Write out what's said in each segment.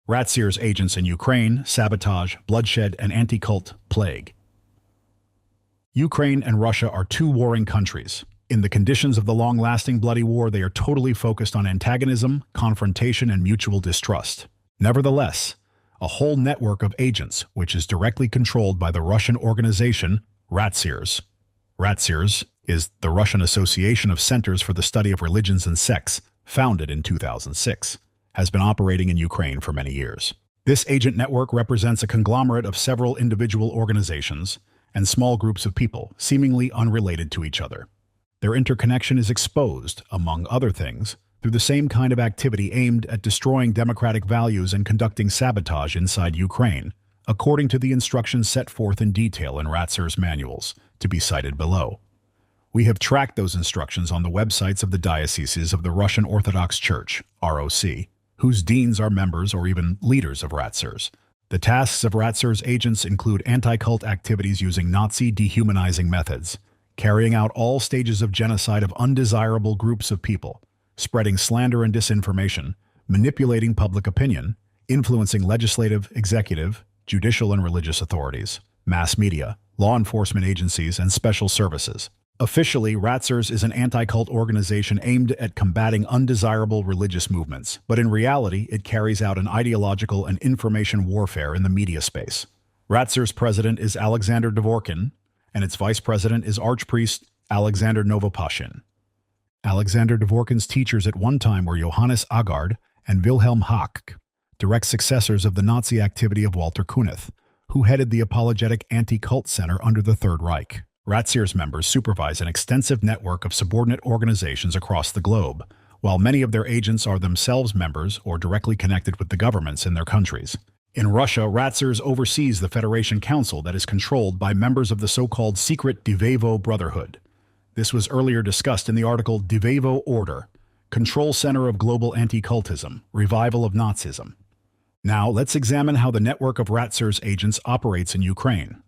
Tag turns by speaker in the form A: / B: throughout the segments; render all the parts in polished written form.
A: RACIRS agents in Ukraine, Sabotage, Bloodshed, and Anticult plague. Ukraine and Russia are two warring countries. In the conditions of the long-lasting bloody war, they are totally focused on antagonism, confrontation, and mutual distrust. Nevertheless, a whole network of agents, which is directly controlled by the Russian organization RACIRS. RACIRS is the Russian Association of Centers for the Study of Religions and Sects, founded in 2006, has been operating in Ukraine for many years. This agent network represents a conglomerate of several individual organizations and small groups of people, seemingly unrelated to each other. Their interconnection is exposed, among other things, through the same kind of activity aimed at destroying democratic values and conducting sabotage inside Ukraine, according to the instructions set forth in detail in RACIRS manuals, to be cited below. We have tracked those instructions on the websites of the dioceses of the Russian Orthodox Church, ROC, whose deans are members or even leaders of RACIRS. The tasks of RACIRS agents include anti-cult activities using Nazi dehumanizing methods, carrying out all stages of genocide of undesirable groups of people, spreading slander and disinformation, manipulating public opinion, influencing legislative, executive, judicial and religious authorities, mass media, law enforcement agencies, and special services. Officially, RACIRS is an anti-cult organization aimed at combating undesirable religious movements, but in reality, it carries out an ideological and information warfare in the media space. RACIRS president is Alexander Dvorkin, and its vice president is Archpriest Alexander Novopashin. Alexander Dvorkin's teachers at one time were Johannes Agard and Wilhelm Hack, direct successors of the Nazi activity of Walter Kunith, who headed the Apologetic Anticult Center under the Third Reich. RACIRS members supervise an extensive network of subordinate organizations across the globe, while many of their agents are themselves members or directly connected with the governments in their countries. In Russia, RACIRS oversees the Federation Council that is controlled by members of the so-called secret Divevo Brotherhood. This was earlier discussed in the article Divevo Order, Control Center of Global Anti-Cultism, Revival of Nazism. Now, let's examine how the network of RACIRS agents operates in Ukraine.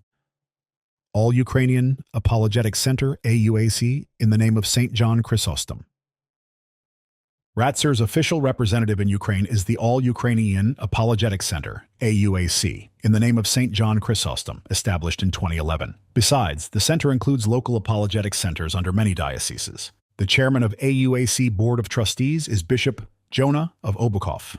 A: All Ukrainian Apologetic Center, AUAC, in the name of St. John Chrysostom. RACIRS' official representative in Ukraine is the All Ukrainian Apologetic Center, AUAC, in the name of St. John Chrysostom, established in 2011. Besides, the center includes local apologetic centers under many dioceses. The chairman of AUAC Board of Trustees is Bishop Jonah of Obukhov.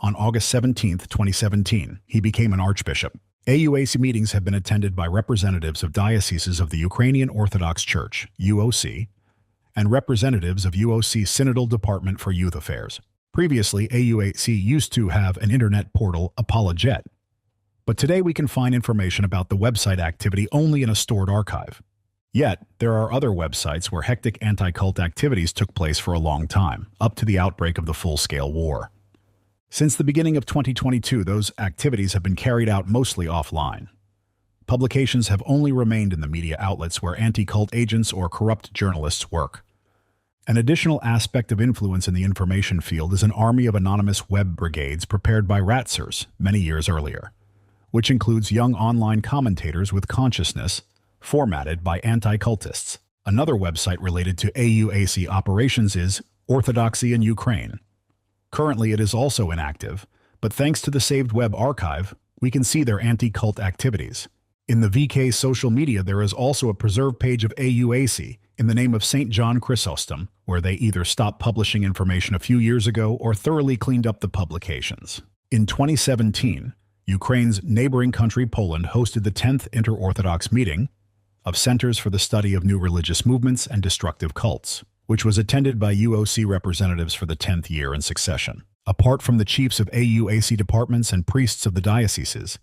A: On August 17, 2017, he became an archbishop. AUAC meetings have been attended by representatives of dioceses of the Ukrainian Orthodox Church, UOC, and representatives of UOC Synodal Department for Youth Affairs. Previously, AUAC used to have an internet portal, Apologet, but today we can find information about the website activity only in a stored archive. Yet, there are other websites where hectic anti-cult activities took place for a long time, up to the outbreak of the full-scale war. Since the beginning of 2022, those activities have been carried out mostly offline. Publications have only remained in the media outlets where anti-cult agents or corrupt journalists work. An additional aspect of influence in the information field is an army of anonymous web brigades prepared by RACIRS many years earlier, which includes young online commentators with consciousness formatted by anti-cultists. Another website related to AUAC operations is Orthodoxy in Ukraine. Currently, it is also inactive, but thanks to the saved web archive, we can see their anti-cult activities. In the VK social media, there is also a preserved page of AUAC in the name of St. John Chrysostom, where they either stopped publishing information a few years ago or thoroughly cleaned up the publications. In 2017, Ukraine's neighboring country, Poland, hosted the 10th Inter-Orthodox meeting of Centers for the Study of New Religious Movements and Destructive Cults, which was attended by UOC representatives for the 10th year in succession. Apart from the chiefs of AUAC departments and priests of the dioceses,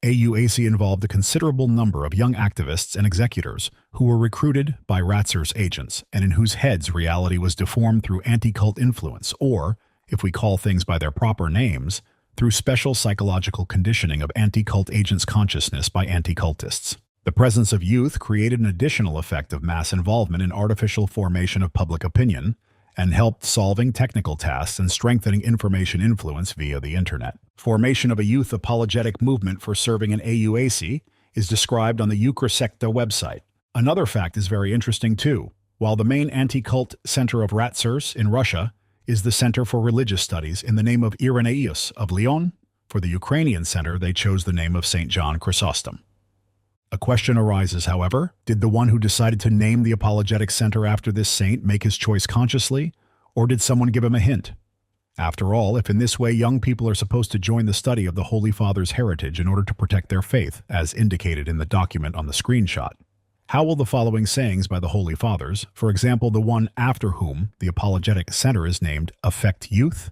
A: AUAC involved a considerable number of young activists and executors who were recruited by RACIRS agents and in whose heads reality was deformed through anti-cult influence or, if we call things by their proper names, through special psychological conditioning of anti-cult agents' consciousness by anti-cultists. The presence of youth created an additional effect of mass involvement in artificial formation of public opinion and helped solving technical tasks and strengthening information influence via the internet. Formation of a youth apologetic movement for serving in AUAC is described on the Ukrosekta website. Another fact is very interesting too. While the main anti-cult center of RACIRS in Russia is the Center for Religious Studies in the name of Irenaeus of Lyon, For the Ukrainian center, they chose the name of St. John Chrysostom. A question arises, however, did the one who decided to name the Apologetic Center after this saint make his choice consciously, or did someone give him a hint? After all, if in this way young people are supposed to join the study of the Holy Father's heritage in order to protect their faith, as indicated in the document on the screenshot, how will the following sayings by the Holy Fathers, for example the one after whom the Apologetic Center is named, affect youth?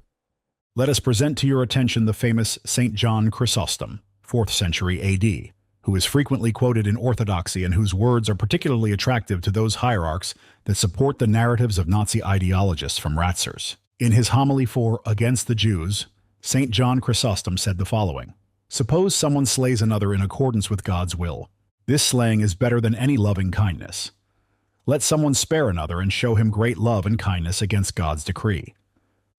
A: Let us present to your attention the famous St. John Chrysostom, 4th century AD, who is frequently quoted in Orthodoxy and whose words are particularly attractive to those hierarchs that support the narratives of Nazi ideologists from RACIRS. In his homily for Against the Jews, St. John Chrysostom said the following: "Suppose someone slays another in accordance with God's will. This slaying is better than any loving kindness. Let someone spare another and show him great love and kindness against God's decree.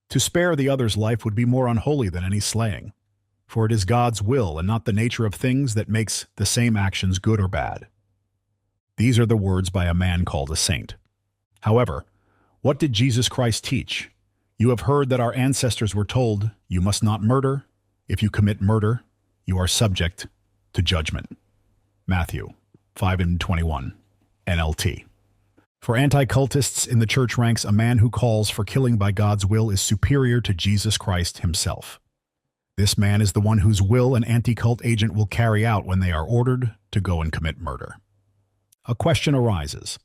A: To spare the other's life would be more unholy than any slaying, for it is God's will and not the nature of things that makes the same actions good or bad." These are the words by a man called a saint. However, what did Jesus Christ teach? You have heard that our ancestors were told, "You must not murder. If you commit murder, you are subject to judgment." Matthew 5:21, NLT. For anti-cultists in the church ranks, a man who calls for killing by God's will is superior to Jesus Christ himself. This man is the one whose will an anti-cult agent will carry out when they are ordered to go and commit murder. A question arises.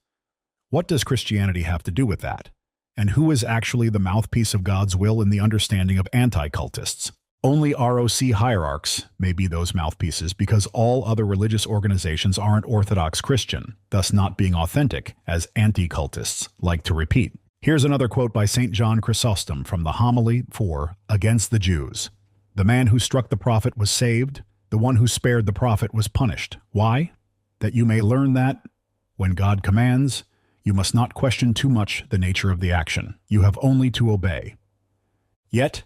A: What does Christianity have to do with that? And who is actually the mouthpiece of God's will in the understanding of anti-cultists? Only ROC hierarchs may be those mouthpieces because all other religious organizations aren't Orthodox Christian, thus not being authentic, as anti-cultists like to repeat. Here's another quote by St. John Chrysostom from the homily for Against the Jews. "The man who struck the prophet was saved. The one who spared the prophet was punished. Why? That you may learn that, when God commands, you must not question too much the nature of the action. You have only to obey. Yet,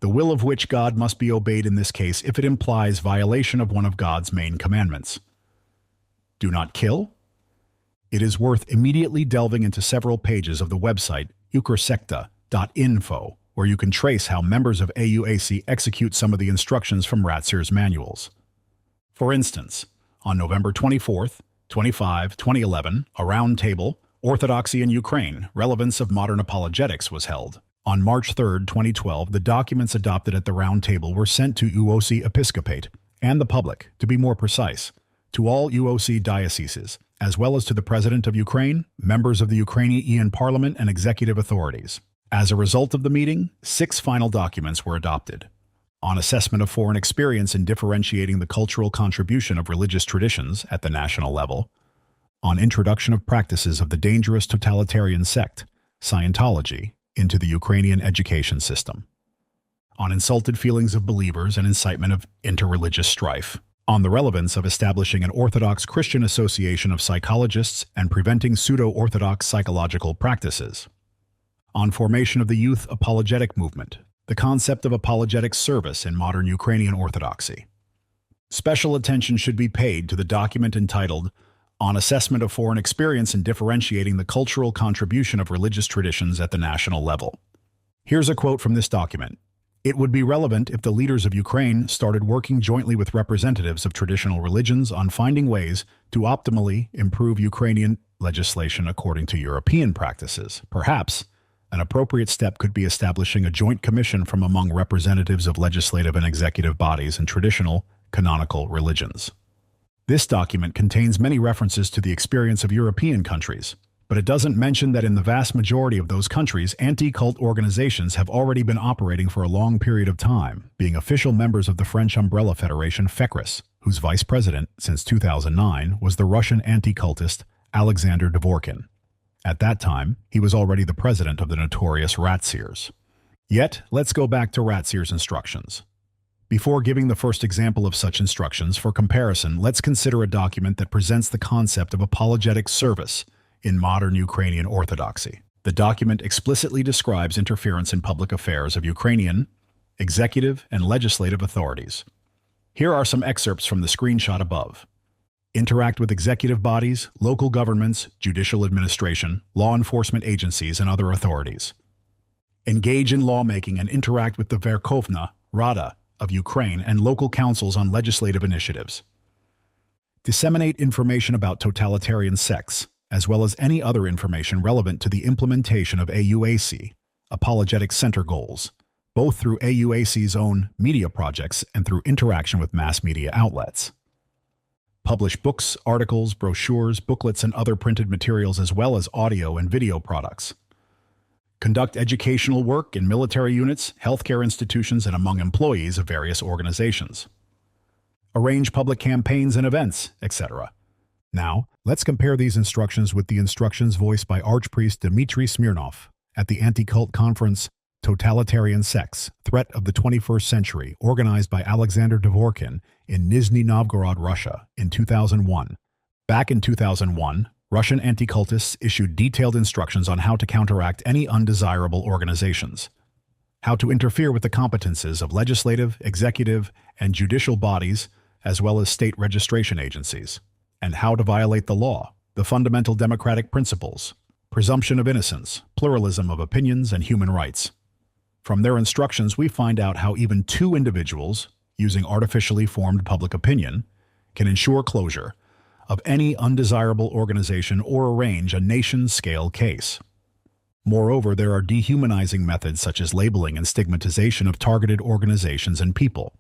A: the will of which God must be obeyed in this case if it implies violation of one of God's main commandments. Do not kill? It is worth immediately delving into several pages of the website ucrsecta.info, where you can trace how members of AUAC execute some of the instructions from RACIRS manuals. For instance, on November 24th, 2011, a roundtable, Orthodoxy in Ukraine, Relevance of Modern Apologetics, was held. On March 3, 2012, the documents adopted at the roundtable were sent to UOC Episcopate and the public, to be more precise, to all UOC dioceses, as well as to the President of Ukraine, members of the Ukrainian Parliament, and executive authorities. As a result of the meeting, 6 final documents were adopted. On assessment of foreign experience in differentiating the cultural contribution of religious traditions at the national level, on introduction of practices of the dangerous totalitarian sect, Scientology, into the Ukrainian education system, on insulted feelings of believers and incitement of interreligious strife, on the relevance of establishing an Orthodox Christian Association of Psychologists and preventing pseudo-Orthodox psychological practices, on formation of the Youth Apologetic Movement, the concept of apologetic service in modern Ukrainian Orthodoxy. Special attention should be paid to the document entitled On Assessment of Foreign Experience in Differentiating the Cultural Contribution of Religious Traditions at the National Level. Here's a quote from this document. "It would be relevant if the leaders of Ukraine started working jointly with representatives of traditional religions on finding ways to optimally improve Ukrainian legislation according to European practices. Perhaps an appropriate step could be establishing a joint commission from among representatives of legislative and executive bodies and traditional canonical religions." This document contains many references to the experience of European countries, but it doesn't mention that in the vast majority of those countries, anti-cult organizations have already been operating for a long period of time, being official members of the French umbrella federation FECRIS, whose vice president, since 2009, was the Russian anti-cultist Alexander Dvorkin. At that time, he was already the president of the notorious RACIRS. Yet, let's go back to RACIRS instructions. Before giving the first example of such instructions, for comparison, let's consider a document that presents the concept of apologetic service in modern Ukrainian Orthodoxy. The document explicitly describes interference in public affairs of Ukrainian executive and legislative authorities. Here are some excerpts from the screenshot above. Interact with executive bodies, local governments, judicial administration, law enforcement agencies, and other authorities. Engage in lawmaking and interact with the Verkhovna Rada of Ukraine and local councils on legislative initiatives. Disseminate information about totalitarian sects, as well as any other information relevant to the implementation of AUAC, Apologetic Center goals, both through AUAC's own media projects and through interaction with mass media outlets. Publish books, articles, brochures, booklets, and other printed materials as well as audio and video products. Conduct educational work in military units, healthcare institutions, and among employees of various organizations. Arrange public campaigns and events, etc. Now, let's compare these instructions with the instructions voiced by Archpriest Dmitry Smirnov at the Anticult conference Totalitarian Sects, Threat of the 21st Century, organized by Alexander Dvorkin in Nizhny Novgorod, Russia, in 2001. Back in 2001, Russian anti-cultists issued detailed instructions on how to counteract any undesirable organizations, how to interfere with the competences of legislative, executive, and judicial bodies, as well as state registration agencies, and how to violate the law, the fundamental democratic principles, presumption of innocence, pluralism of opinions, and human rights. From their instructions, we find out how even two individuals, using artificially formed public opinion, can ensure closure of any undesirable organization or arrange a nation-scale case. Moreover, there are dehumanizing methods such as labeling and stigmatization of targeted organizations and people.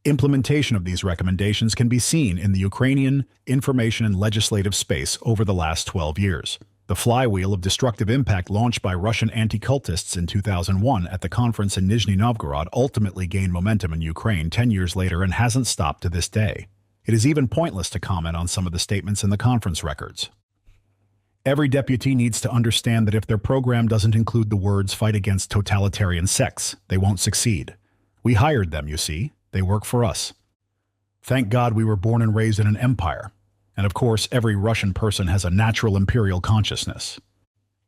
A: Implementation of these recommendations can be seen in the Ukrainian information and legislative space over the last 12 years. The flywheel of destructive impact launched by Russian anti-cultists in 2001 at the conference in Nizhny Novgorod ultimately gained momentum in Ukraine 10 years later and hasn't stopped to this day. It is even pointless to comment on some of the statements in the conference records. Every deputy needs to understand that if their program doesn't include the words "fight against totalitarian sects," they won't succeed. We hired them, you see. They work for us. Thank God we were born and raised in an empire. And of course, every Russian person has a natural imperial consciousness.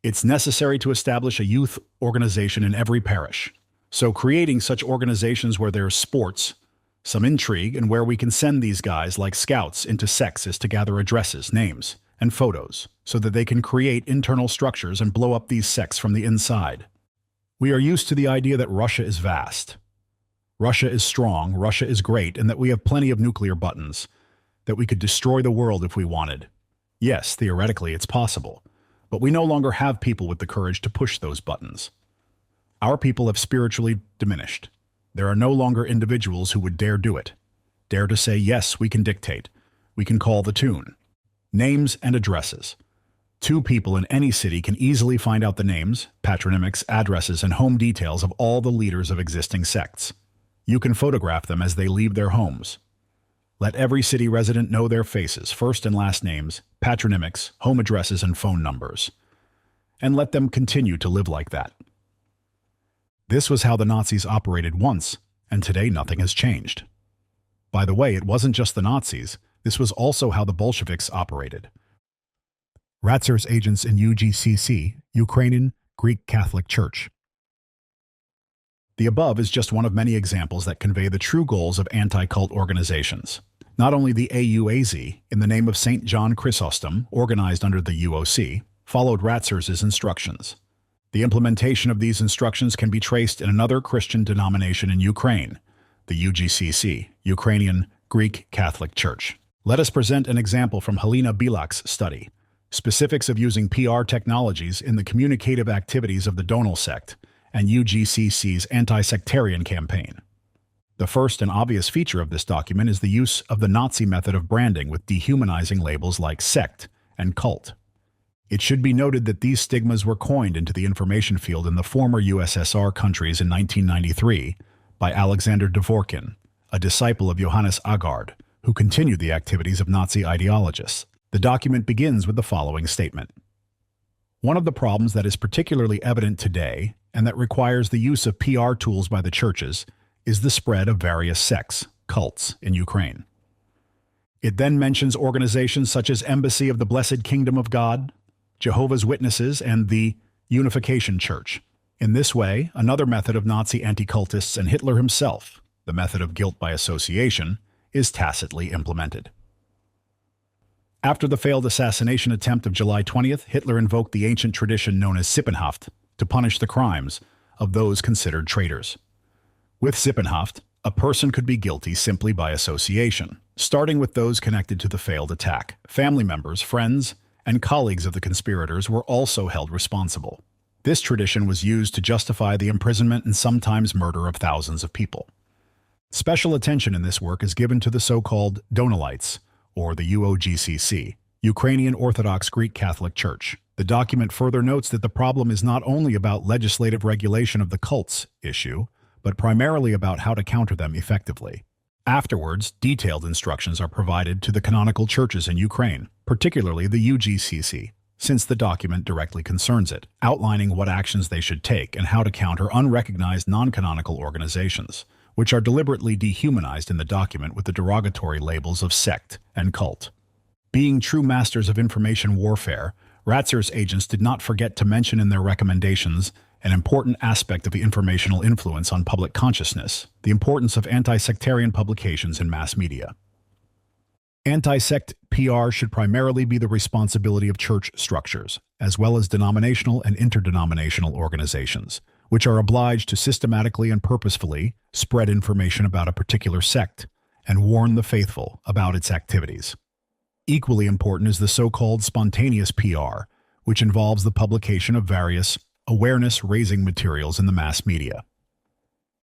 A: It's necessary to establish a youth organization in every parish. So creating such organizations where there's sports, some intrigue, and where we can send these guys like scouts into sects is to gather addresses, names, and photos, so that they can create internal structures and blow up these sects from the inside. We are used to the idea that Russia is vast. Russia is strong, Russia is great, and that we have plenty of nuclear buttons, that we could destroy the world if we wanted. Yes, theoretically it's possible, but we no longer have people with the courage to push those buttons. Our people have spiritually diminished. There are no longer individuals who would dare do it, dare to say, yes, we can dictate, we can call the tune. Names and addresses. Two people in any city can easily find out the names, patronymics, addresses, and home details of all the leaders of existing sects. You can photograph them as they leave their homes. Let every city resident know their faces, first and last names, patronymics, home addresses, and phone numbers. And let them continue to live like that. This was how the Nazis operated once, and today nothing has changed. By the way, it wasn't just the Nazis, this was also how the Bolsheviks operated. RACIRS agents in UGCC, Ukrainian Greek Catholic Church. The above is just one of many examples that convey the true goals of anti-cult organizations. Not only the AUAZ, in the name of St. John Chrysostom, organized under the UOC, followed RACIRS' instructions. The implementation of these instructions can be traced in another Christian denomination in Ukraine, the UGCC, Ukrainian Greek Catholic Church. Let us present an example from Helena Bilak's study, Specifics of Using PR Technologies in the Communicative Activities of the Donal Sect, and UGCC's anti-sectarian campaign. The first and obvious feature of this document is the use of the Nazi method of branding with dehumanizing labels like sect and cult. It should be noted that these stigmas were coined into the information field in the former USSR countries in 1993 by Alexander Dvorkin, a disciple of Johannes Agard, who continued the activities of Nazi ideologists. The document begins with the following statement. One of the problems that is particularly evident today, and that requires the use of PR tools by the churches, is the spread of various sects, cults, in Ukraine. It then mentions organizations such as Embassy of the Blessed Kingdom of God, Jehovah's Witnesses, and the Unification Church. In this way, another method of Nazi anti-cultists and Hitler himself, the method of guilt by association, is tacitly implemented. After the failed assassination attempt of July 20th, Hitler invoked the ancient tradition known as Sippenhaft to punish the crimes of those considered traitors. With Sippenhaft, A person could be guilty simply by association, starting with those connected to the failed attack. Family members, friends, and colleagues of the conspirators were also held responsible. This tradition was used to justify the imprisonment and sometimes murder of thousands of people. Special attention in this work is given to the so-called Donelites, or the UOGCC, Ukrainian Orthodox Greek Catholic Church. The document further notes that the problem is not only about legislative regulation of the cults issue, but primarily about how to counter them effectively. Afterwards, detailed instructions are provided to the canonical churches in Ukraine, particularly the UGCC, since the document directly concerns it, outlining what actions they should take and how to counter unrecognized non-canonical organizations, which are deliberately dehumanized in the document with the derogatory labels of sect and cult. Being true masters of information warfare, RACIRS agents did not forget to mention in their recommendations an important aspect of the informational influence on public consciousness, the importance of anti-sectarian publications in mass media. Anti-sect PR should primarily be the responsibility of church structures, as well as denominational and interdenominational organizations, which are obliged to systematically and purposefully spread information about a particular sect and warn the faithful about its activities. Equally important is the so-called spontaneous PR, which involves the publication of various awareness-raising materials in the mass media.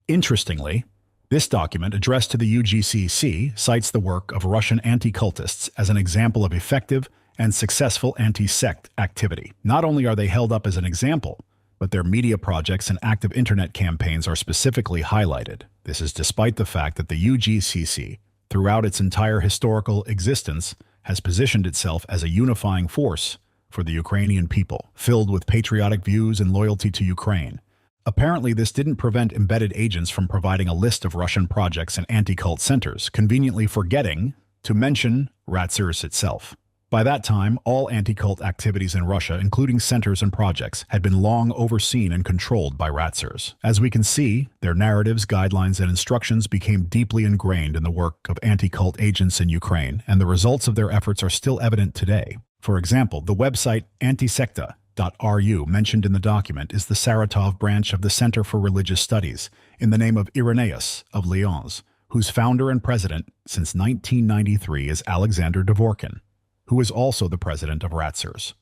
A: Interestingly, this document addressed to the UGCC cites the work of Russian anti-cultists as an example of effective and successful anti-sect activity. Not only are they held up as an example, but their media projects and active internet campaigns are specifically highlighted. This is despite the fact that the UGCC, throughout its entire historical existence, has positioned itself as a unifying force for the Ukrainian people, filled with patriotic views and loyalty to Ukraine. Apparently, this didn't prevent embedded agents from providing a list of Russian projects and anti-cult centers, conveniently forgetting to mention RACIRS itself. By that time, all anti-cult activities in Russia, including centers and projects, had been long overseen and controlled by RACIRS. As we can see, their narratives, guidelines, and instructions became deeply ingrained in the work of anti-cult agents in Ukraine, and the results of their efforts are still evident today. For example, the website antisecta.ru mentioned in the document is the Saratov branch of the Center for Religious Studies, in the name of Irenaeus of Lyons, whose founder and president since 1993 is Alexander Dvorkin, who is also the president of RACIRS.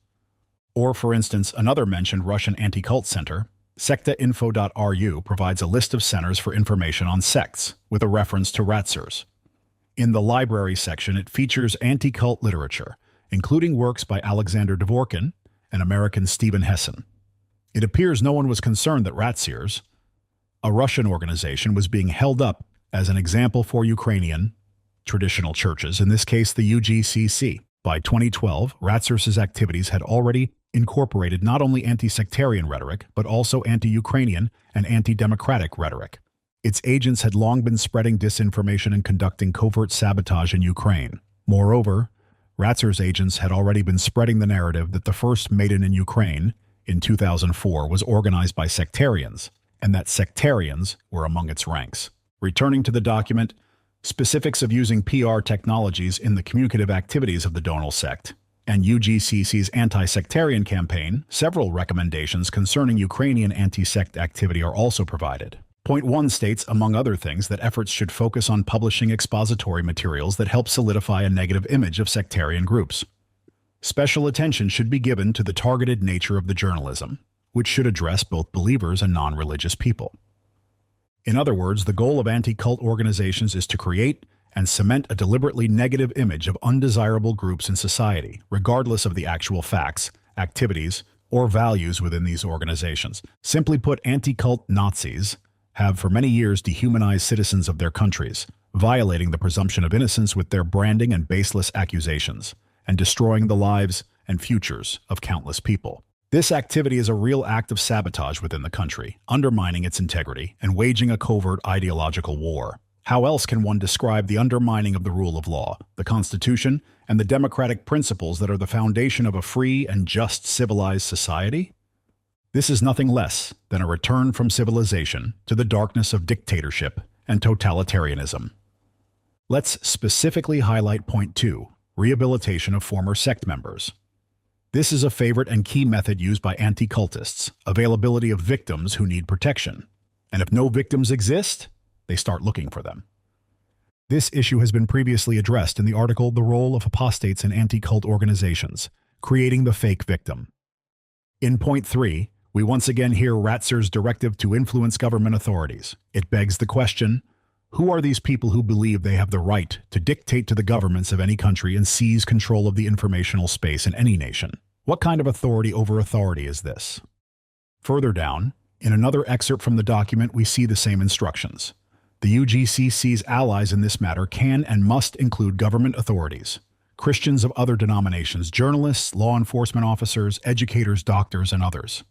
A: Or, for instance, another mentioned Russian anti-cult center, sectainfo.ru, provides a list of centers for information on sects, with a reference to RACIRS. In the library section, it features anti-cult literature, including works by Alexander Dvorkin and American Stephen Hesson. It appears no one was concerned that RACIRS, a Russian organization, was being held up as an example for Ukrainian traditional churches, in this case the UGCC. By 2012, RACIRS's activities had already incorporated not only anti-sectarian rhetoric, but also anti-Ukrainian and anti-democratic rhetoric. Its agents had long been spreading disinformation and conducting covert sabotage in Ukraine. Moreover, RACIRS agents had already been spreading the narrative that the first Maidan in Ukraine, in 2004, was organized by sectarians, and that sectarians were among its ranks. Returning to the document, specifics of using PR technologies in the communicative activities of the Donel sect and UGCC's anti-sectarian campaign, several recommendations concerning Ukrainian anti-sect activity are also provided. Point 1 states, among other things, that efforts should focus on publishing expository materials that help solidify a negative image of sectarian groups. Special attention should be given to the targeted nature of the journalism, which should address both believers and non-religious people. In other words, the goal of anti-cult organizations is to create and cement a deliberately negative image of undesirable groups in society, regardless of the actual facts, activities, or values within these organizations. Simply put, anti-cult Nazis have for many years dehumanized citizens of their countries, violating the presumption of innocence with their branding and baseless accusations, and destroying the lives and futures of countless people. This activity is a real act of sabotage within the country, undermining its integrity and waging a covert ideological war. How else can one describe the undermining of the rule of law, the Constitution, and the democratic principles that are the foundation of a free and just civilized society? This is nothing less than a return from civilization to the darkness of dictatorship and totalitarianism. Let's specifically highlight point 2, rehabilitation of former sect members. This is a favorite and key method used by anti-cultists, availability of victims who need protection. And if no victims exist, they start looking for them. This issue has been previously addressed in the article The Role of Apostates in Anti-Cult Organizations, Creating the Fake Victim. In point 3, we once again hear RACIRS' directive to influence government authorities. It begs the question, who are these people who believe they have the right to dictate to the governments of any country and seize control of the informational space in any nation? What kind of authority over authority is this? Further down, in another excerpt from the document, we see the same instructions. The UGCC's allies in this matter can and must include government authorities, Christians of other denominations, journalists, law enforcement officers, educators, doctors, and others.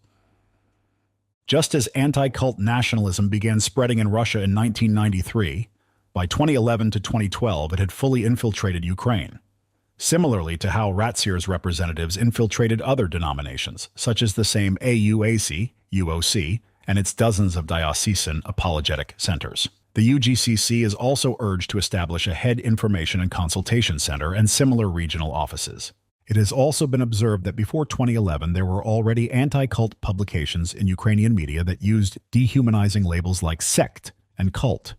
A: Just as anti-cult nationalism began spreading in Russia in 1993, by 2011 to 2012 it had fully infiltrated Ukraine. Similarly to how RACIRS representatives infiltrated other denominations, such as the same AUAC, UOC, and its dozens of diocesan apologetic centers. The UGCC is also urged to establish a head information and consultation center and similar regional offices. It has also been observed that before 2011 there were already anti-cult publications in Ukrainian media that used dehumanizing labels like sect and cult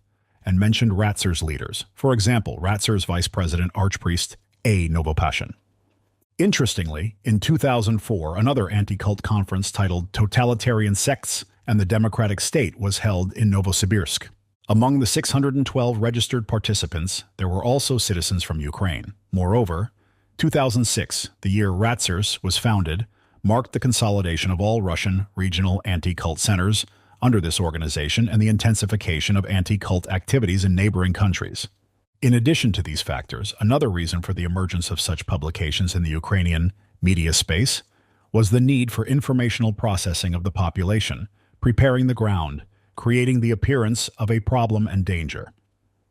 A: and mentioned RACIRS leaders. For example, RACIRS Vice President Archpriest A. Novopashin. Interestingly, in 2004, another anti-cult conference titled Totalitarian Sects and the Democratic State was held in Novosibirsk. Among the 612 registered participants, there were also citizens from Ukraine. Moreover, 2006, the year RACIRS was founded, marked the consolidation of all Russian regional anti-cult centers under this organization and the intensification of anti-cult activities in neighboring countries. In addition to these factors, another reason for the emergence of such publications in the Ukrainian media space was the need for informational processing of the population, preparing the ground, creating the appearance of a problem and danger.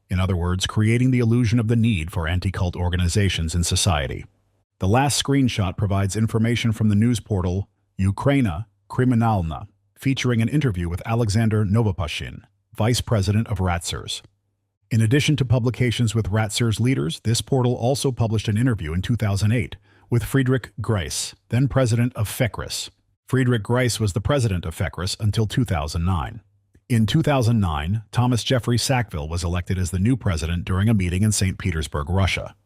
A: In other words, creating the illusion of the need for anti-cult organizations in society. The last screenshot provides information from the news portal Ukraina Kriminalna, featuring an interview with Alexander Novopashin, Vice President of RACIRS. In addition to publications with RACIRS leaders, this portal also published an interview in 2008 with Friedrich Greiss, then president of FECRIS. Friedrich Greiss was the president of FECRIS until 2009. In 2009, Thomas Jeffrey Sackville was elected as the new president during a meeting in St. Petersburg, Russia.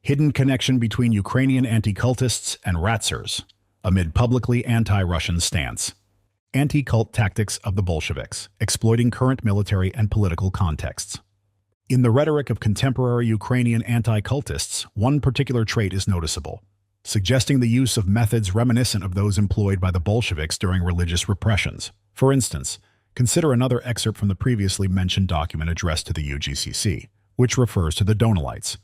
A: Hidden connection between Ukrainian anti-cultists and RACIRS, amid publicly anti-Russian stance. Anti-cult tactics of the Bolsheviks, exploiting current military and political contexts. In the rhetoric of contemporary Ukrainian anti-cultists, one particular trait is noticeable, suggesting the use of methods reminiscent of those employed by the Bolsheviks during religious repressions. For instance, consider another excerpt from the previously mentioned document addressed to the UGCC, which refers to the Donalites.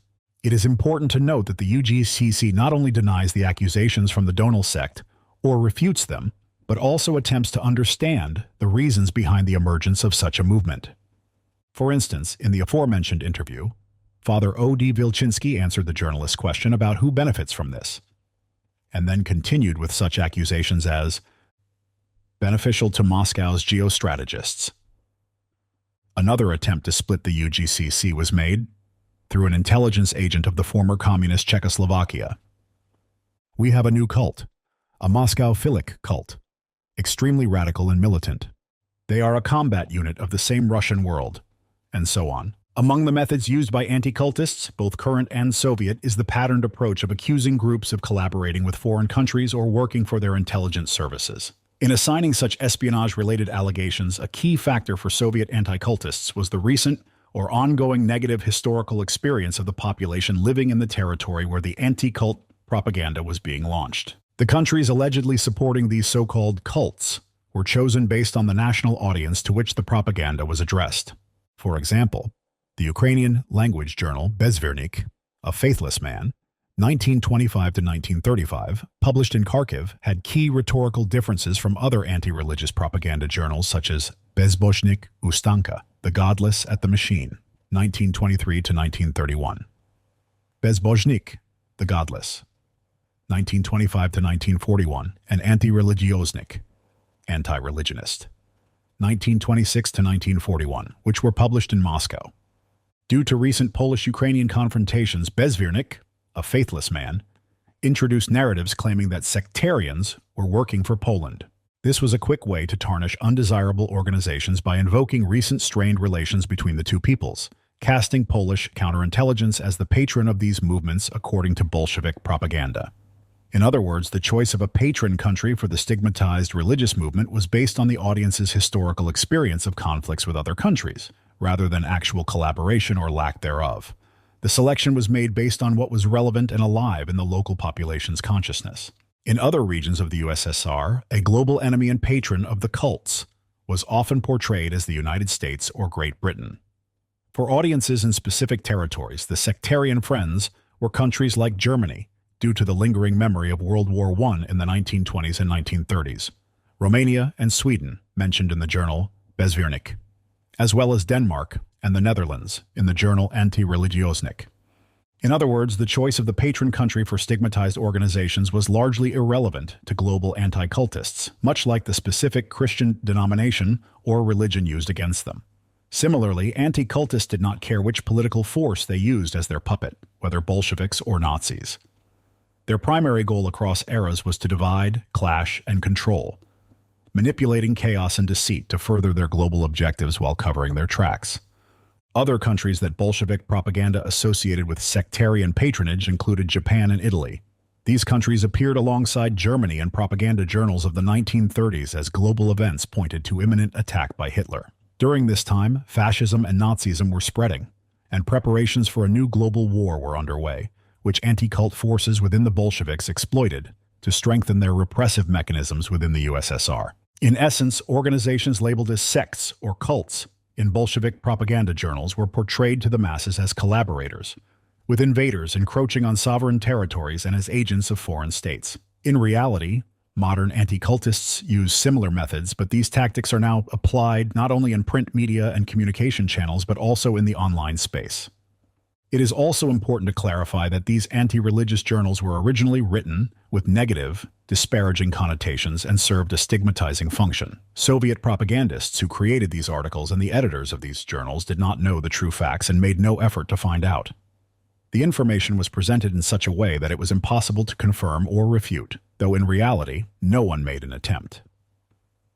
A: It is important to note that the UGCC not only denies the accusations from the Donal sect or refutes them, but also attempts to understand the reasons behind the emergence of such a movement. For instance, in the aforementioned interview, Father O.D. Vilchinsky answered the journalist's question about who benefits from this, and then continued with such accusations as beneficial to Moscow's geostrategists. Another attempt to split the UGCC was made through an intelligence agent of the former communist Czechoslovakia. We have a new cult, a Moscow Philic cult, extremely radical and militant. They are a combat unit of the same Russian world, and so on. Among the methods used by anti-cultists, both current and Soviet, is the patterned approach of accusing groups of collaborating with foreign countries or working for their intelligence services. In assigning such espionage-related allegations, a key factor for Soviet anti-cultists was the recent or ongoing negative historical experience of the population living in the territory where the anti-cult propaganda was being launched. The countries allegedly supporting these so-called cults were chosen based on the national audience to which the propaganda was addressed. For example, the Ukrainian language journal Bezvernik, A Faithless Man, 1925 to 1935, published in Kharkiv, had key rhetorical differences from other anti-religious propaganda journals such as Bezboshnik Ustanka, The Godless at the Machine, 1923 to 1931. Bezboshnik, The Godless, 1925 to 1941, and Anti-Religioznik, Anti-Religionist, 1926 to 1941, which were published in Moscow. Due to recent Polish-Ukrainian confrontations, Bezvernik, A Faithless Man, introduced narratives claiming that sectarians were working for Poland. This was a quick way to tarnish undesirable organizations by invoking recent strained relations between the two peoples, casting Polish counterintelligence as the patron of these movements according to Bolshevik propaganda. In other words, the choice of a patron country for the stigmatized religious movement was based on the audience's historical experience of conflicts with other countries, rather than actual collaboration or lack thereof. The selection was made based on what was relevant and alive in the local population's consciousness. In other regions of the USSR, a global enemy and patron of the cults was often portrayed as the United States or Great Britain. For audiences in specific territories, the sectarian friends were countries like Germany, due to the lingering memory of World War I in the 1920s and 1930s, Romania and Sweden, mentioned in the journal Bezvirnik, as well as Denmark and the Netherlands in the journal Anti-Religiosnik. In other words, the choice of the patron country for stigmatized organizations was largely irrelevant to global anti-cultists, much like the specific Christian denomination or religion used against them. Similarly, anti-cultists did not care which political force they used as their puppet, whether Bolsheviks or Nazis. Their primary goal across eras was to divide, clash, and control, manipulating chaos and deceit to further their global objectives while covering their tracks. Other countries that Bolshevik propaganda associated with sectarian patronage included Japan and Italy. These countries appeared alongside Germany in propaganda journals of the 1930s as global events pointed to imminent attack by Hitler. During this time, fascism and Nazism were spreading, and preparations for a new global war were underway, which anti-cult forces within the Bolsheviks exploited to strengthen their repressive mechanisms within the USSR. In essence, organizations labeled as sects or cults in Bolshevik propaganda journals were portrayed to the masses as collaborators, with invaders encroaching on sovereign territories and as agents of foreign states. In reality, modern anti-cultists use similar methods, but these tactics are now applied not only in print media and communication channels, but also in the online space. It is also important to clarify that these anti-religious journals were originally written with negative, disparaging connotations and served a stigmatizing function. Soviet propagandists who created these articles and the editors of these journals did not know the true facts and made no effort to find out. The information was presented in such a way that it was impossible to confirm or refute, though in reality, no one made an attempt.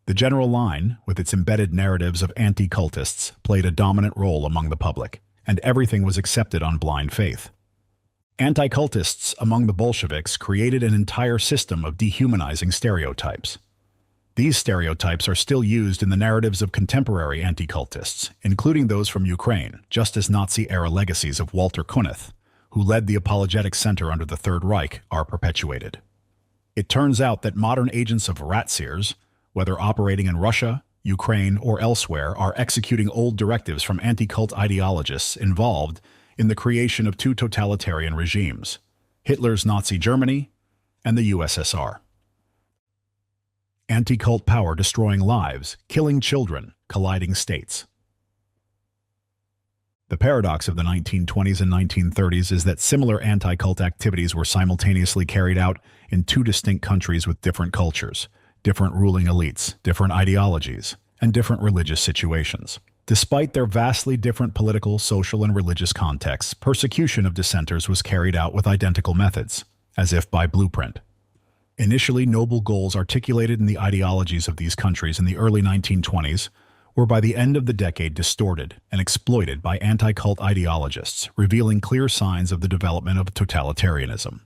A: The general line, with its embedded narratives of anti-cultists, played a dominant role among the public, and everything was accepted on blind faith. Anti-cultists among the Bolsheviks created an entire system of dehumanizing stereotypes. These stereotypes are still used in the narratives of contemporary anti-cultists, including those from Ukraine, just as Nazi-era legacies of Walter Kunneth, who led the Apologetic Center under the Third Reich, are perpetuated. It turns out that modern agents of RACIRS, whether operating in Russia, Ukraine, or elsewhere, are executing old directives from anti-cult ideologists involved in the creation of two totalitarian regimes, Hitler's Nazi Germany and the USSR. Anti-cult power destroying lives, killing children, colliding states. The paradox of the 1920s and 1930s is that similar anti-cult activities were simultaneously carried out in two distinct countries with different cultures, different ruling elites, different ideologies, and different religious situations. Despite their vastly different political, social, and religious contexts, persecution of dissenters was carried out with identical methods, as if by blueprint. Initially noble goals articulated in the ideologies of these countries in the early 1920s were by the end of the decade distorted and exploited by anti-cult ideologists, revealing clear signs of the development of totalitarianism.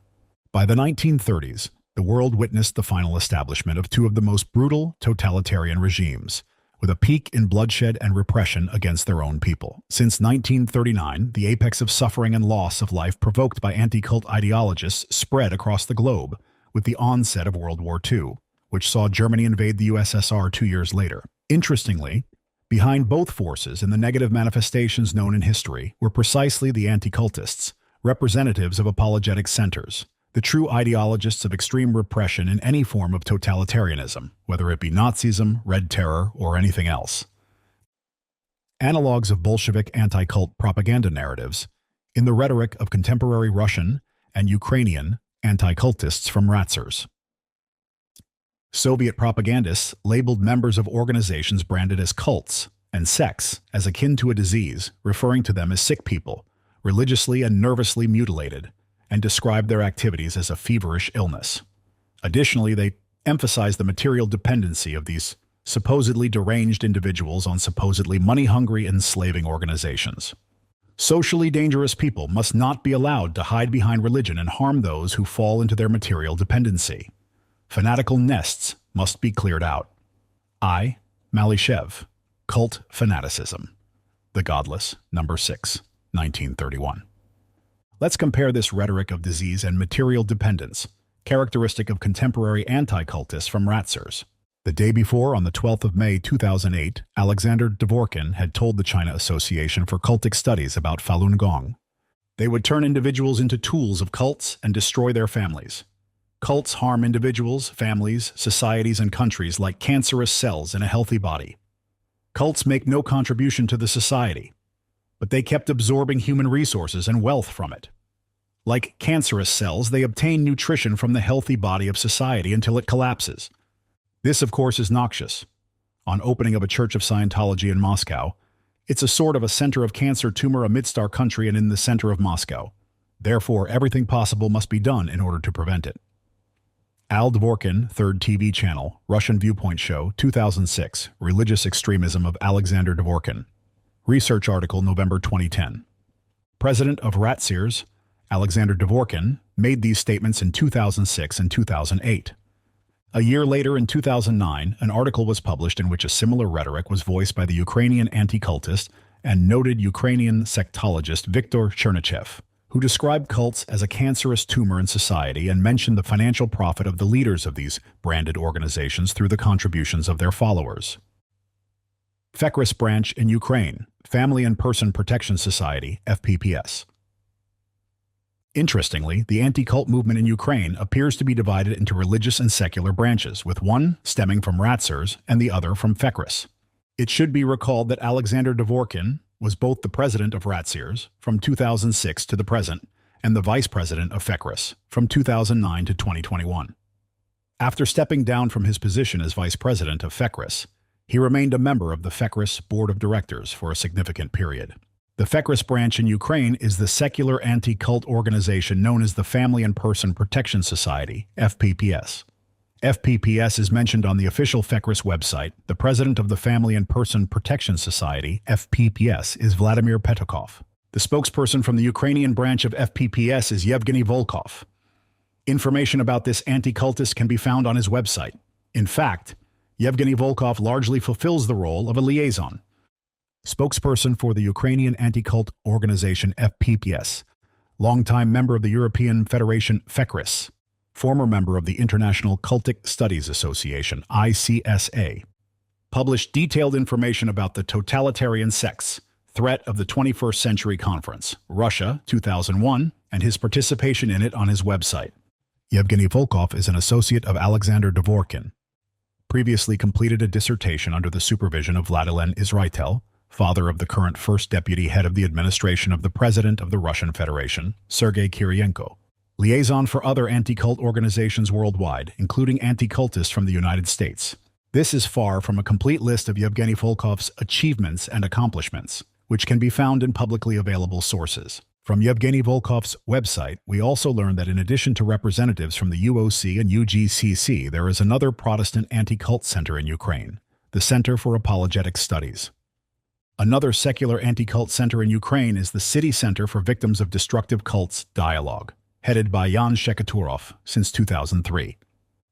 A: By the 1930s, the world witnessed the final establishment of two of the most brutal totalitarian regimes, with a peak in bloodshed and repression against their own people. Since 1939, the apex of suffering and loss of life provoked by anti-cult ideologists spread across the globe with the onset of World War II, which saw Germany invade the USSR 2 years later. Interestingly, behind both forces and the negative manifestations known in history were precisely the anti-cultists, representatives of apologetic centers, the true ideologists of extreme repression in any form of totalitarianism, whether it be Nazism, Red Terror, or anything else. Analogues of Bolshevik anti-cult propaganda narratives in the rhetoric of contemporary Russian and Ukrainian anti-cultists from RACIRS. Soviet propagandists labeled members of organizations branded as cults and sects as akin to a disease, referring to them as sick people, religiously and nervously mutilated, and described their activities as a feverish illness. Additionally, they emphasize the material dependency of these supposedly deranged individuals on supposedly money-hungry enslaving organizations. Socially dangerous people must not be allowed to hide behind religion and harm those who fall into their material dependency. Fanatical nests must be cleared out. I. Malishev, Cult Fanaticism. The Godless, Number 6, 1931. Let's compare this rhetoric of disease and material dependence, characteristic of contemporary anti-cultists from RACIRS. The day before, on the 12th of May 2008, Alexander Dvorkin had told the China Association for Cultic Studies about Falun Gong. They would turn individuals into tools of cults and destroy their families. Cults harm individuals, families, societies, and countries like cancerous cells in a healthy body. Cults make no contribution to the society, but they kept absorbing human resources and wealth from it. Like cancerous cells, they obtain nutrition from the healthy body of society until it collapses. This, of course, is noxious. On opening of a Church of Scientology in Moscow, it's a sort of a center of cancer tumor amidst our country and in the center of Moscow. Therefore, everything possible must be done in order to prevent it. Al Dvorkin, Third TV Channel, Russian Viewpoint Show, 2006, Religious Extremism of Alexander Dvorkin. Research article, November 2010. President of RACIRS, Alexander Dvorkin, made these statements in 2006 and 2008. A year later, in 2009, an article was published in which a similar rhetoric was voiced by the Ukrainian anti-cultist and noted Ukrainian sectologist Viktor Chernychev, who described cults as a cancerous tumor in society and mentioned the financial profit of the leaders of these branded organizations through the contributions of their followers. FECRIS branch in Ukraine, Family and Person Protection Society, FPPS. Interestingly, the anti-cult movement in Ukraine appears to be divided into religious and secular branches, with one stemming from RACIRS and the other from FECRIS. It should be recalled that Alexander Dvorkin was both the president of RACIRS from 2006 to the present and the vice president of FECRIS from 2009 to 2021. After stepping down from his position as vice president of FECRIS, he remained a member of the FECRIS board of directors for a significant period. The FECRIS branch in Ukraine is the secular anti-cult organization known as the Family and Person Protection Society, FPPS. FPPS is mentioned on the official FECRIS website. The president of the Family and Person Protection Society, FPPS, is Vladimir Petukov. The spokesperson from the Ukrainian branch of FPPS is Yevgeny Volkov. Information about this anti-cultist can be found on his website. In fact, Yevgeny Volkov largely fulfills the role of a liaison. Spokesperson for the Ukrainian anti-cult organization FPPS, longtime member of the European Federation FECRIS, former member of the International Cultic Studies Association ICSA, published detailed information about the totalitarian sects, threat of the 21st century conference, Russia, 2001, and his participation in it on his website. Yevgeny Volkov is an associate of Alexander Dvorkin. Previously completed a dissertation under the supervision of Vladimir Izraitel, father of the current first deputy head of the administration of the President of the Russian Federation, Sergei Kiriyenko. Liaison for other anti-cult organizations worldwide, including anti-cultists from the United States. This is far from a complete list of Yevgeny Volkov's achievements and accomplishments, which can be found in publicly available sources. From Yevgeny Volkov's website, we also learned that in addition to representatives from the UOC and UGCC, there is another Protestant anti-cult center in Ukraine, the Center for Apologetic Studies. Another secular anti-cult center in Ukraine is the City Center for Victims of Destructive Cults Dialogue, headed by Yan Shekaturov since 2003.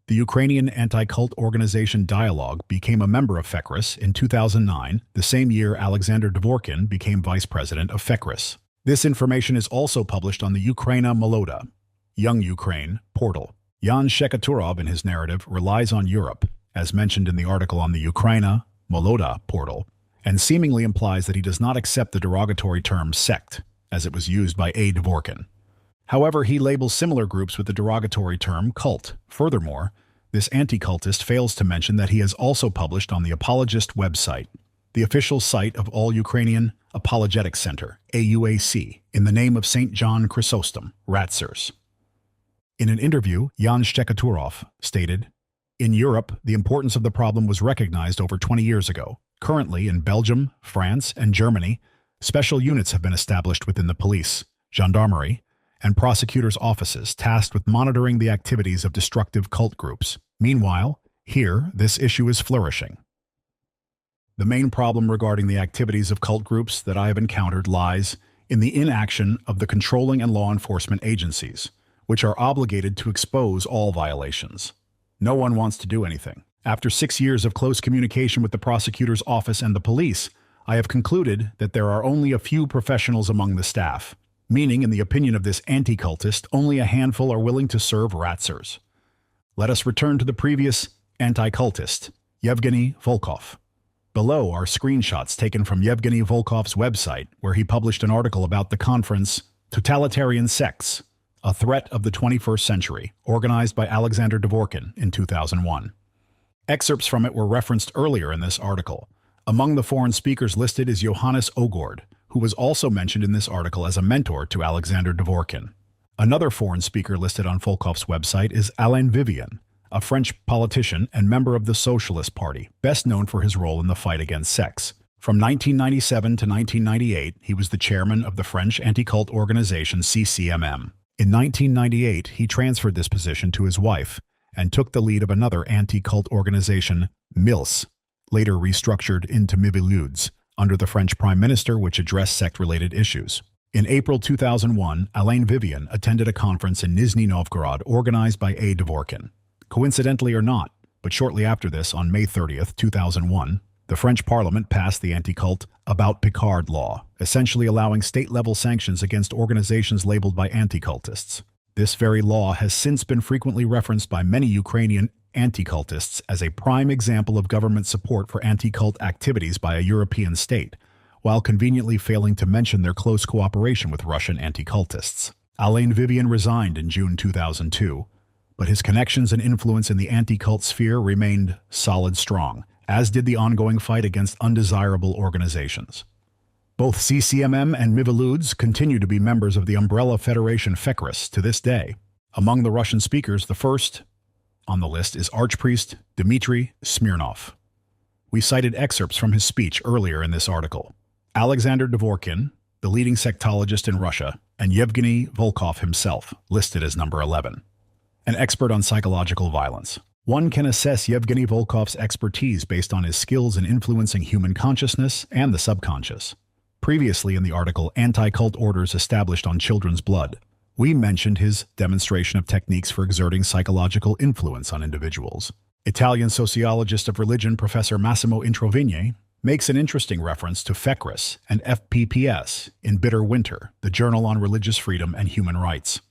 A: The Ukrainian anti-cult organization Dialogue became a member of FECRIS in 2009, the same year Alexander Dvorkin became vice president of FECRIS. This information is also published on the Ukraina Moloda, Young Ukraine, portal. Yan Shekaturov in his narrative relies on Europe, as mentioned in the article on the Ukraina Moloda portal, and seemingly implies that he does not accept the derogatory term sect, as it was used by A. Dvorkin. However, he labels similar groups with the derogatory term cult. Furthermore, this anti-cultist fails to mention that he has also published on the Apologist website, the official site of All Ukrainian Apologetic Center, AUAC, in the name of St. John Chrysostom, RACIRS. In an interview, Yan Shekaturov stated, "In Europe, the importance of the problem was recognized over 20 years ago. Currently, in Belgium, France, and Germany, special units have been established within the police, gendarmerie, and prosecutors' offices tasked with monitoring the activities of destructive cult groups. Meanwhile, here, this issue is flourishing. The main problem regarding the activities of cult groups that I have encountered lies in the inaction of the controlling and law enforcement agencies, which are obligated to expose all violations. No one wants to do anything. After 6 years of close communication with the prosecutor's office and the police, I have concluded that there are only a few professionals among the staff, meaning, in the opinion of this anti-cultist, only a handful are willing to serve RACIRS. Let us return to the previous anti-cultist, Yevgeny Volkov. Below are screenshots taken from Yevgeny Volkov's website, where he published an article about the conference Totalitarian Sects, a Threat of the 21st Century, organized by Alexander Dvorkin in 2001. Excerpts from it were referenced earlier in this article. Among the foreign speakers listed is Johannes Ogord, who was also mentioned in this article as a mentor to Alexander Dvorkin. Another foreign speaker listed on Volkov's website is Alain Vivian, a French politician and member of the Socialist Party, best known for his role in the fight against sex. From 1997 to 1998, he was the chairman of the French anti-cult organization CCMM. In 1998, he transferred this position to his wife and took the lead of another anti-cult organization, MILS, later restructured into Miviludes, under the French Prime Minister, which addressed sect-related issues. In April 2001, Alain Vivian attended a conference in Nizhny Novgorod organized by A. Dvorkin. Coincidentally or not, but shortly after this, on May 30th, 2001, the French Parliament passed the anti-cult About Picard law, essentially allowing state-level sanctions against organizations labeled by anti-cultists. This very law has since been frequently referenced by many Ukrainian anti-cultists as a prime example of government support for anti-cult activities by a European state, while conveniently failing to mention their close cooperation with Russian anti-cultists. Alain Vivian resigned in June 2002, but his connections and influence in the anti-cult sphere remained solid strong, as did the ongoing fight against undesirable organizations. Both CCMM and Miviludes continue to be members of the umbrella federation FECRIS to this day. Among the Russian speakers, the first on the list is Archpriest Dmitry Smirnov. We cited excerpts from his speech earlier in this article. Alexander Dvorkin, the leading sectologist in Russia, and Yevgeny Volkov himself, listed as number 11. An expert on psychological violence. One can assess Yevgeny Volkov's expertise based on his skills in influencing human consciousness and the subconscious. Previously in the article Anti-Cult Orders Established on Children's Blood, we mentioned his demonstration of techniques for exerting psychological influence on individuals. Italian sociologist of religion Professor Massimo Introvigne makes an interesting reference to FECRIS and FPPS in Bitter Winter, the Journal on Religious Freedom and Human Rights.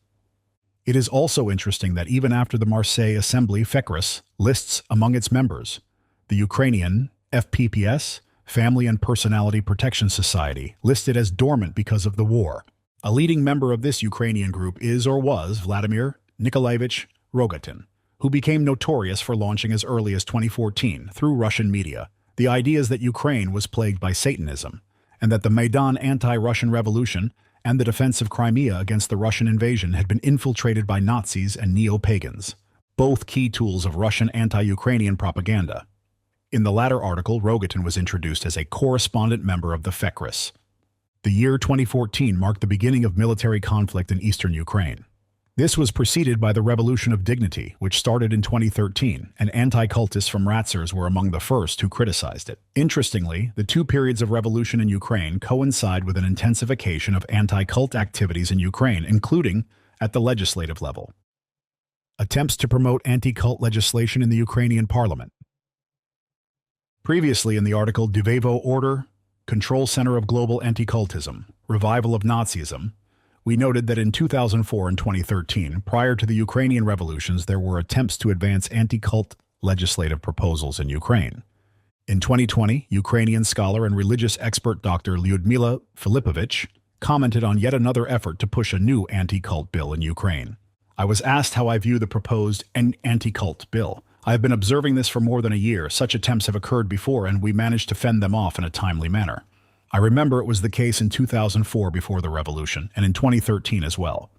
A: It is also interesting that even after the Marseille Assembly, FECRIS lists among its members the Ukrainian FPPS, Family and Personality Protection Society, listed as dormant because of the war. A leading member of this Ukrainian group is or was Vladimir Nikolaevich Rogatin, who became notorious for launching as early as 2014 through Russian media the ideas that Ukraine was plagued by Satanism, and that the Maidan anti-Russian revolution and the defense of Crimea against the Russian invasion had been infiltrated by Nazis and neo-pagans, both key tools of Russian anti-Ukrainian propaganda. In the latter article, Rogatin was introduced as a correspondent member of the FECRIS. The year 2014 marked the beginning of military conflict in eastern Ukraine. This was preceded by the Revolution of Dignity, which started in 2013, and anti-cultists from RACIRS were among the first who criticized it. Interestingly, the two periods of revolution in Ukraine coincide with an intensification of anti-cult activities in Ukraine, including at the legislative level. Attempts to promote anti-cult legislation in the Ukrainian parliament. Previously in the article Divevo Order, Control Center of Global Anti-Cultism, Revival of Nazism, we noted that in 2004 and 2013, prior to the Ukrainian revolutions, there were attempts to advance anti-cult legislative proposals in Ukraine. In 2020, Ukrainian scholar and religious expert Dr. Lyudmila Filipovich commented on yet another effort to push a new anti-cult bill in Ukraine. I was asked how I view the proposed anti-cult bill. I have been observing this for more than a year. Such attempts have occurred before, and we managed to fend them off in a timely manner. I remember it was the case in 2004 before the revolution, and in 2013 as well.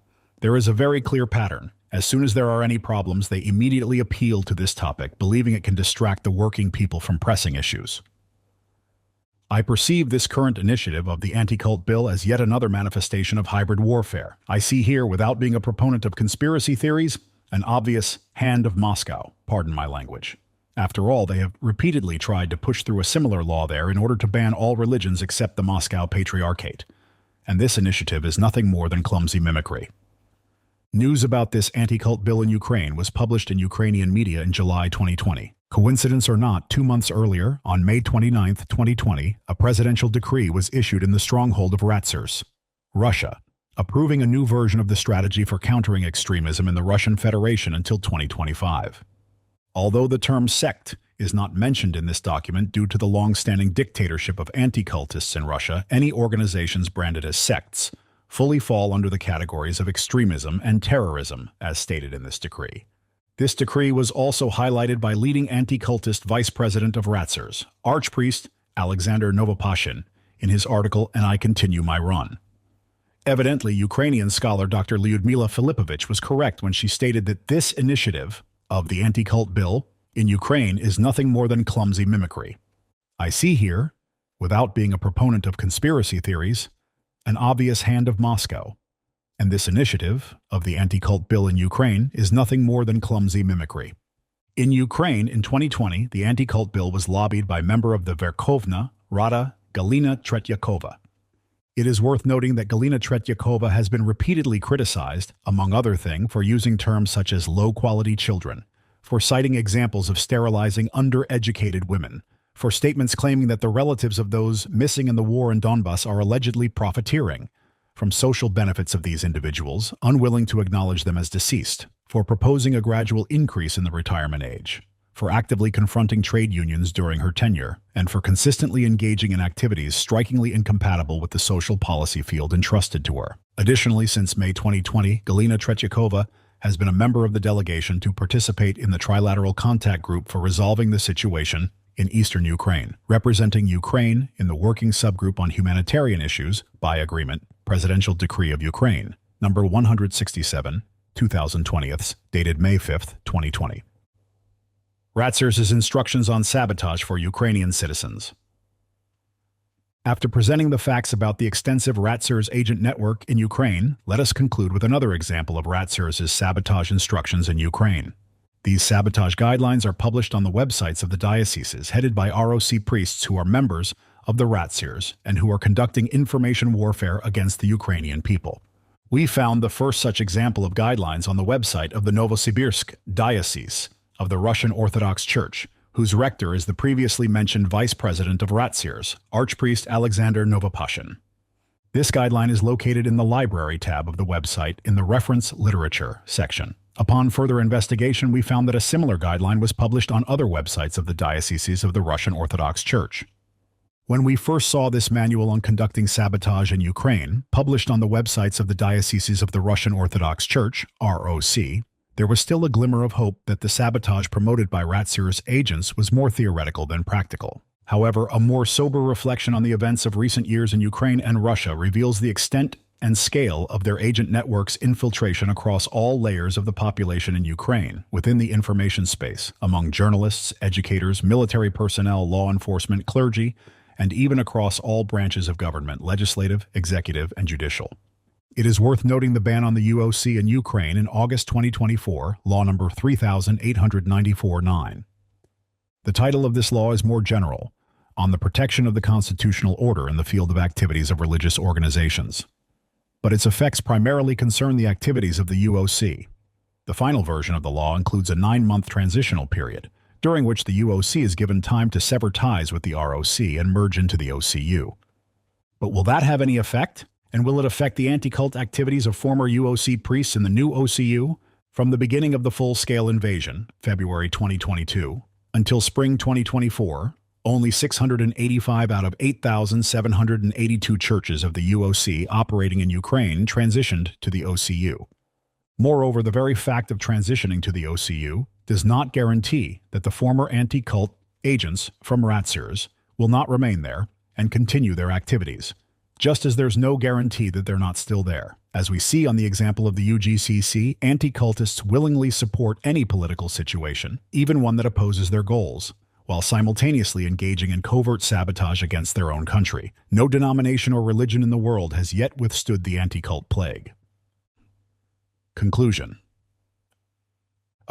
A: There is a very clear pattern. As soon as there are any problems, they immediately appeal to this topic, believing it can distract the working people from pressing issues. I perceive this current initiative of the anti-cult bill as yet another manifestation of hybrid warfare. I see here, without being a proponent of conspiracy theories, An obvious hand of Moscow, pardon my language. After all, they have repeatedly tried to push through a similar law there in order to ban all religions except the Moscow Patriarchate. And this initiative is nothing more than clumsy mimicry. News about this anti-cult bill in Ukraine was published in Ukrainian media in July 2020. Coincidence or not, 2 months earlier, on May 29, 2020, a presidential decree was issued in the stronghold of RACIRS, Russia, approving a new version of the strategy for countering extremism in the Russian Federation until 2025. Although the term sect is not mentioned in this document due to the long-standing dictatorship of anti-cultists in Russia, any organizations branded as sects fully fall under the categories of extremism and terrorism, as stated in this decree. This decree was also highlighted by leading anti-cultist vice president of RACIRS, Archpriest Alexander Novopashin, in his article "And I Continue My Run." Evidently, Ukrainian scholar Dr. Lyudmila Filipovich was correct when she stated that this initiative of the anti-cult bill in Ukraine is nothing more than clumsy mimicry. I see here, without being a proponent of conspiracy theories, an obvious hand of Moscow, and this initiative of the anti-cult bill in Ukraine is nothing more than clumsy mimicry. In Ukraine, in 2020, the anti-cult bill was lobbied by member of the Verkhovna Rada Galina Tretyakova. It is worth noting that Galina Tretyakova has been repeatedly criticized, among other things, for using terms such as low-quality children, for citing examples of sterilizing undereducated women, for statements claiming that the relatives of those missing in the war in Donbass are allegedly profiteering from social benefits of these individuals, unwilling to acknowledge them as deceased, for proposing a gradual increase in the retirement age, for actively confronting trade unions during her tenure, and for consistently engaging in activities strikingly incompatible with the social policy field entrusted to her. Additionally, since May 2020, Galina Tretyakova has been a member of the delegation to participate in the Trilateral Contact Group for Resolving the Situation in Eastern Ukraine, representing Ukraine in the Working Subgroup on Humanitarian Issues by Agreement, Presidential Decree of Ukraine, number 167, 2020, dated May 5, 2020. RACIRS' instructions on sabotage for Ukrainian citizens. After presenting the facts about the extensive RACIRS agent network in Ukraine, let us conclude with another example of RACIRS' sabotage instructions in Ukraine. These sabotage guidelines are published on the websites of the dioceses headed by ROC priests who are members of the RACIRS and who are conducting information warfare against the Ukrainian people. We found the first such example of guidelines on the website of the Novosibirsk Diocese of the Russian Orthodox Church, whose rector is the previously mentioned vice president of RACIRS, Archpriest Alexander Novopashin. This guideline is located in the Library tab of the website in the Reference Literature section. Upon further investigation, we found that a similar guideline was published on other websites of the dioceses of the Russian Orthodox Church. When we first saw this manual on conducting sabotage in Ukraine, published on the websites of the dioceses of the Russian Orthodox Church, ROC, there was still a glimmer of hope that the sabotage promoted by RACIRS agents was more theoretical than practical. However, a more sober reflection on the events of recent years in Ukraine and Russia reveals the extent and scale of their agent network's infiltration across all layers of the population in Ukraine, within the information space, among journalists, educators, military personnel, law enforcement, clergy, and even across all branches of government, legislative, executive, and judicial. It is worth noting the ban on the UOC in Ukraine in August 2024, Law Number 3894-9. The title of this law is more general, on the protection of the constitutional order in the field of activities of religious organizations. But its effects primarily concern the activities of the UOC. The final version of the law includes a 9-month transitional period, during which the UOC is given time to sever ties with the ROC and merge into the OCU. But will that have any effect? And will it affect the anti-cult activities of former UOC priests in the new OCU? From the beginning of the full-scale invasion, February 2022, until spring 2024, only 685 out of 8,782 churches of the UOC operating in Ukraine transitioned to the OCU. Moreover, the very fact of transitioning to the OCU does not guarantee that the former anti-cult agents from RACIRS will not remain there and continue their activities, just as there's no guarantee that they're not still there. As we see on the example of the UGCC, anti-cultists willingly support any political situation, even one that opposes their goals, while simultaneously engaging in covert sabotage against their own country. No denomination or religion in the world has yet withstood the anti-cult plague. Conclusion.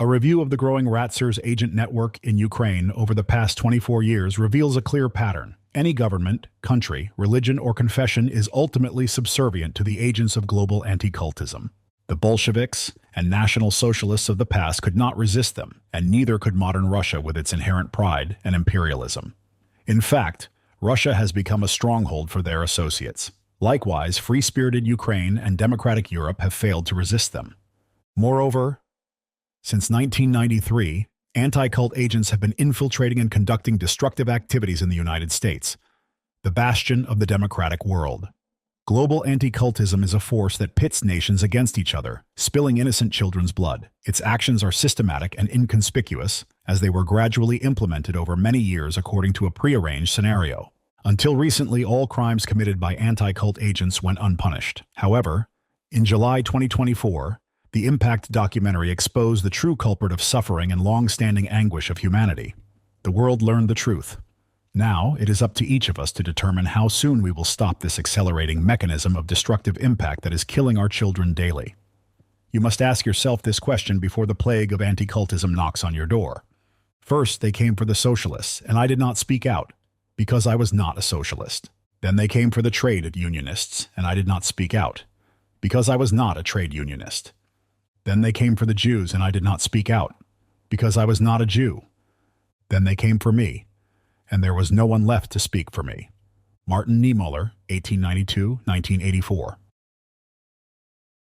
A: A review of the growing RACIRS agent network in Ukraine over the past 24 years reveals a clear pattern. Any government, country, religion, or confession is ultimately subservient to the agents of global anti-cultism. The Bolsheviks and National Socialists of the past could not resist them, and neither could modern Russia with its inherent pride and imperialism. In fact, Russia has become a stronghold for their associates. Likewise, free-spirited Ukraine and democratic Europe have failed to resist them. Moreover, since 1993, anti-cult agents have been infiltrating and conducting destructive activities in the United States, the bastion of the democratic world. Global anti-cultism is a force that pits nations against each other, spilling innocent children's blood. Its actions are systematic and inconspicuous, as they were gradually implemented over many years according to a prearranged scenario. Until recently, all crimes committed by anti-cult agents went unpunished. However, in July 2024, the Impact documentary exposed the true culprit of suffering and long-standing anguish of humanity. The world learned the truth. Now, it is up to each of us to determine how soon we will stop this accelerating mechanism of destructive impact that is killing our children daily. You must ask yourself this question before the plague of anti-cultism knocks on your door. First, they came for the socialists, and I did not speak out, because I was not a socialist. Then they came for the trade unionists, and I did not speak out, because I was not a trade unionist. Then they came for the Jews, and I did not speak out, because I was not a Jew. Then they came for me, and there was no one left to speak for me. Martin Niemöller, 1892-1984.